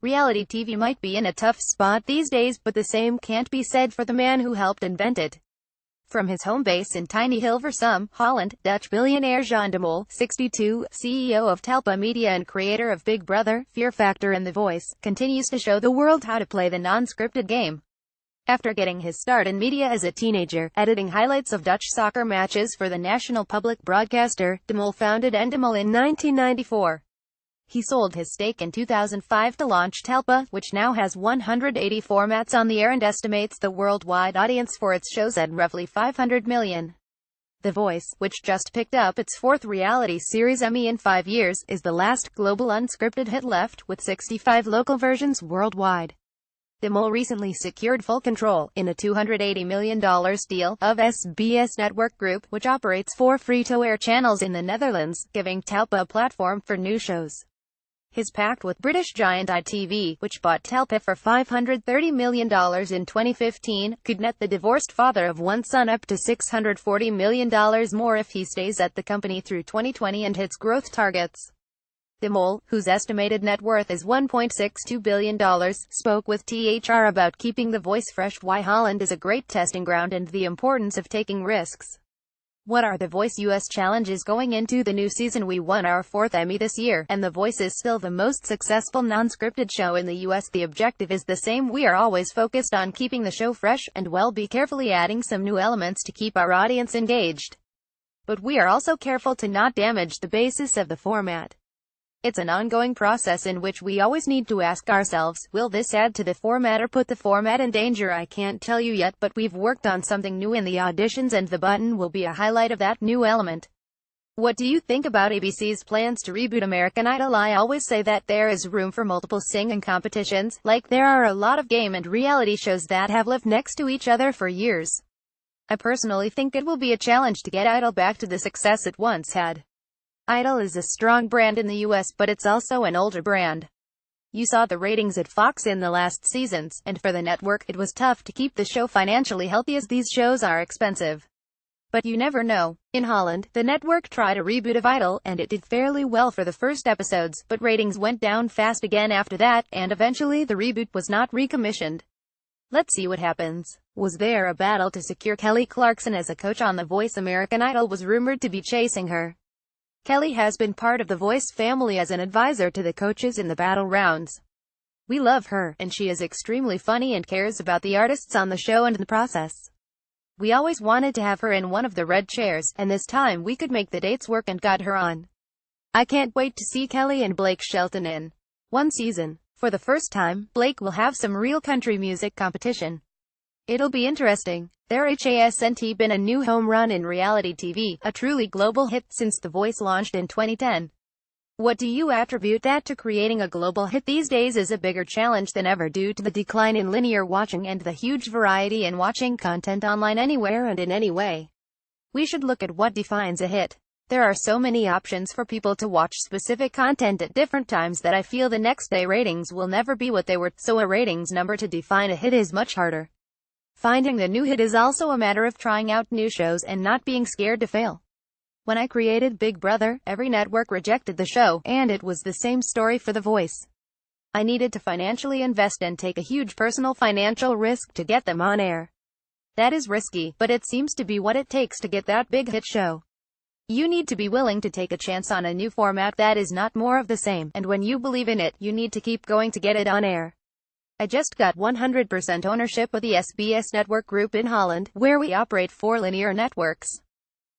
Reality TV might be in a tough spot these days, but the same can't be said for the man who helped invent it. From his home base in tiny Hilversum, Holland, Dutch billionaire Jean de Mol, 62, CEO of Telpa Media and creator of Big Brother, Fear Factor and The Voice, continues to show the world how to play the non-scripted game. After getting his start in media as a teenager, editing highlights of Dutch soccer matches for the national public broadcaster, de Mol founded Endemol in 1994. He sold his stake in 2005 to launch Telpa, which now has 180 formats on the air and estimates the worldwide audience for its shows at roughly 500 million. The Voice, which just picked up its fourth reality series Emmy in 5 years, is the last global unscripted hit left, with 65 local versions worldwide. De Mol recently secured full control, in a $280 million deal, of SBS Network Group, which operates 4 free-to-air channels in the Netherlands, giving Telpa a platform for new shows. His pact with British giant ITV, which bought Telpa for $530 million in 2015, could net the divorced father of one son up to $640 million more if he stays at the company through 2020 and hits growth targets. De Mol, whose estimated net worth is $1.62 billion, spoke with THR about keeping The Voice fresh, why Holland is a great testing ground and the importance of taking risks. What are The Voice US challenges going into the new season? We won our 4th Emmy this year, and The Voice is still the most successful non-scripted show in the US. The objective is the same. We are always focused on keeping the show fresh, and we'll be carefully adding some new elements to keep our audience engaged. But we are also careful to not damage the basis of the format. It's an ongoing process in which we always need to ask ourselves, will this add to the format or put the format in danger? I can't tell you yet, but we've worked on something new in the auditions and the button will be a highlight of that new element. What do you think about ABC's plans to reboot American Idol? I always say that there is room for multiple singing competitions, like there are a lot of game and reality shows that have lived next to each other for years. I personally think it will be a challenge to get Idol back to the success it once had. Idol is a strong brand in the US, but it's also an older brand. You saw the ratings at Fox in the last seasons, and for the network, it was tough to keep the show financially healthy as these shows are expensive. But you never know. In Holland, the network tried a reboot of Idol, and it did fairly well for the first episodes, but ratings went down fast again after that, and eventually the reboot was not recommissioned. Let's see what happens. Was there a battle to secure Kelly Clarkson as a coach on The Voice? American Idol was rumored to be chasing her. Kelly has been part of The Voice family as an advisor to the coaches in the battle rounds. We love her, and she is extremely funny and cares about the artists on the show and the process. We always wanted to have her in one of the red chairs, and this time we could make the dates work and got her on. I can't wait to see Kelly and Blake Shelton in one season. For the first time, Blake will have some real country music competition. It'll be interesting. There hasn't been a new home run in reality TV, a truly global hit, since The Voice launched in 2010. What do you attribute that to? Creating a global hit these days is a bigger challenge than ever due to the decline in linear watching and the huge variety in watching content online anywhere and in any way. We should look at what defines a hit. There are so many options for people to watch specific content at different times that I feel the next day ratings will never be what they were, so a ratings number to define a hit is much harder. Finding the new hit is also a matter of trying out new shows and not being scared to fail. When I created Big Brother, every network rejected the show, and it was the same story for The Voice. I needed to financially invest and take a huge personal financial risk to get them on air. That is risky, but it seems to be what it takes to get that big hit show. You need to be willing to take a chance on a new format that is not more of the same, and when you believe in it, you need to keep going to get it on air. I just got 100% ownership of the SBS Network Group in Holland, where we operate 4 linear networks.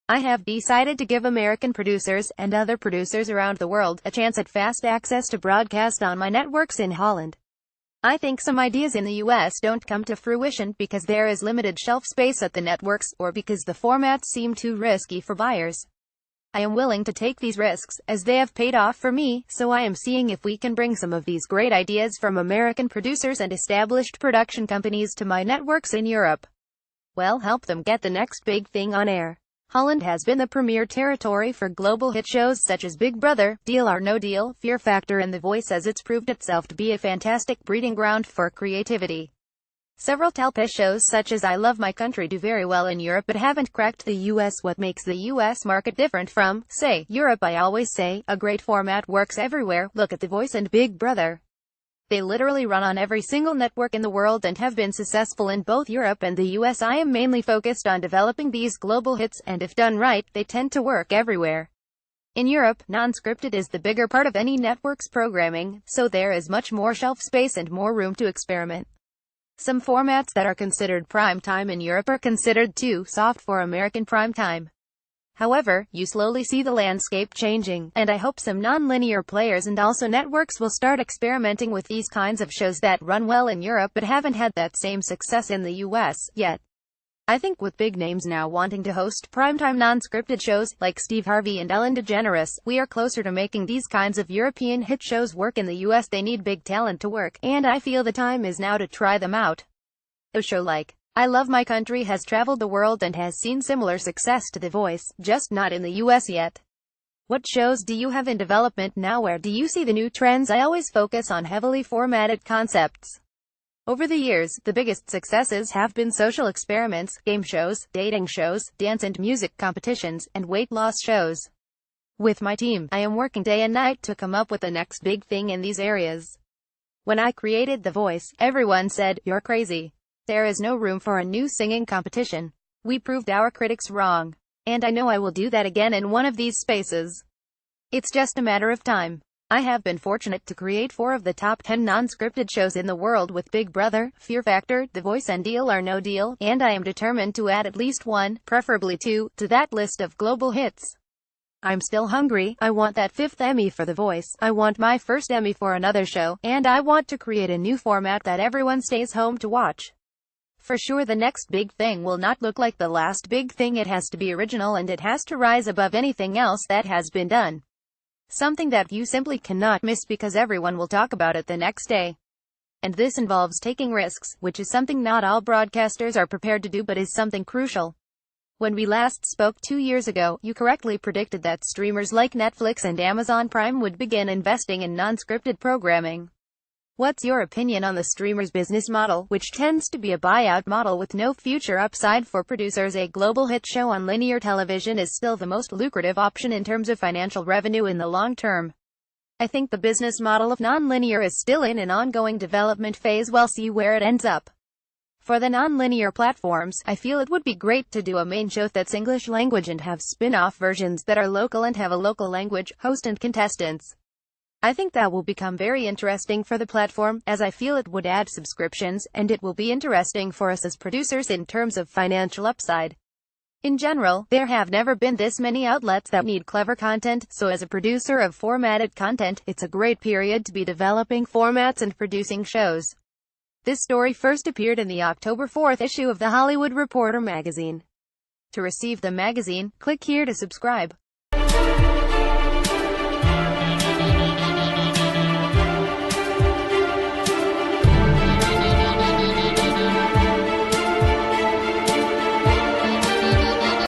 I have decided to give American producers, and other producers around the world, a chance at fast access to broadcast on my networks in Holland. I think some ideas in the US don't come to fruition because there is limited shelf space at the networks, or because the formats seem too risky for buyers. I am willing to take these risks, as they have paid off for me, so I am seeing if we can bring some of these great ideas from American producers and established production companies to my networks in Europe. Well, help them get the next big thing on air. Holland has been the premier territory for global hit shows such as Big Brother, Deal or No Deal, Fear Factor and The Voice, as it's proved itself to be a fantastic breeding ground for creativity. Several Telpa shows such as I Love My Country do very well in Europe but haven't cracked the US. What makes the US market different from, say, Europe? I always say, a great format works everywhere. Look at The Voice and Big Brother. They literally run on every single network in the world and have been successful in both Europe and the US. I am mainly focused on developing these global hits, and if done right, they tend to work everywhere. In Europe, non-scripted is the bigger part of any network's programming, so there is much more shelf space and more room to experiment. Some formats that are considered prime time in Europe are considered too soft for American prime time. However, you slowly see the landscape changing, and I hope some non-linear players and also networks will start experimenting with these kinds of shows that run well in Europe but haven't had that same success in the US yet. I think with big names now wanting to host primetime non-scripted shows, like Steve Harvey and Ellen DeGeneres, we are closer to making these kinds of European hit shows work in the US. They need big talent to work, and I feel the time is now to try them out. A show like I Love My Country has traveled the world and has seen similar success to The Voice, just not in the US yet. What shows do you have in development now? Where do you see the new trends? I always focus on heavily formatted concepts. Over the years, the biggest successes have been social experiments, game shows, dating shows, dance and music competitions, and weight loss shows. With my team, I am working day and night to come up with the next big thing in these areas. When I created The Voice, everyone said, "You're crazy. There is no room for a new singing competition." We proved our critics wrong. And I know I will do that again in one of these spaces. It's just a matter of time. I have been fortunate to create 4 of the top 10 non-scripted shows in the world with Big Brother, Fear Factor, The Voice and Deal or No Deal, and I am determined to add at least 1, preferably 2, to that list of global hits. I'm still hungry. I want that 5th Emmy for The Voice, I want my first Emmy for another show, and I want to create a new format that everyone stays home to watch. For sure the next big thing will not look like the last big thing. It has to be original and it has to rise above anything else that has been done. Something that you simply cannot miss because everyone will talk about it the next day. And this involves taking risks, which is something not all broadcasters are prepared to do but is something crucial. When we last spoke 2 years ago, you correctly predicted that streamers like Netflix and Amazon Prime would begin investing in non-scripted programming. What's your opinion on the streamer's business model, which tends to be a buyout model with no future upside for producers? A global hit show on linear television is still the most lucrative option in terms of financial revenue in the long term. I think the business model of non-linear is still in an ongoing development phase. We'll see where it ends up. For the non-linear platforms, I feel it would be great to do a main show that's English language and have spin-off versions that are local and have a local language, host and contestants. I think that will become very interesting for the platform, as I feel it would add subscriptions, and it will be interesting for us as producers in terms of financial upside. In general, there have never been this many outlets that need clever content, so as a producer of formatted content, it's a great period to be developing formats and producing shows. This story first appeared in the October 4th issue of The Hollywood Reporter magazine. To receive the magazine, click here to subscribe.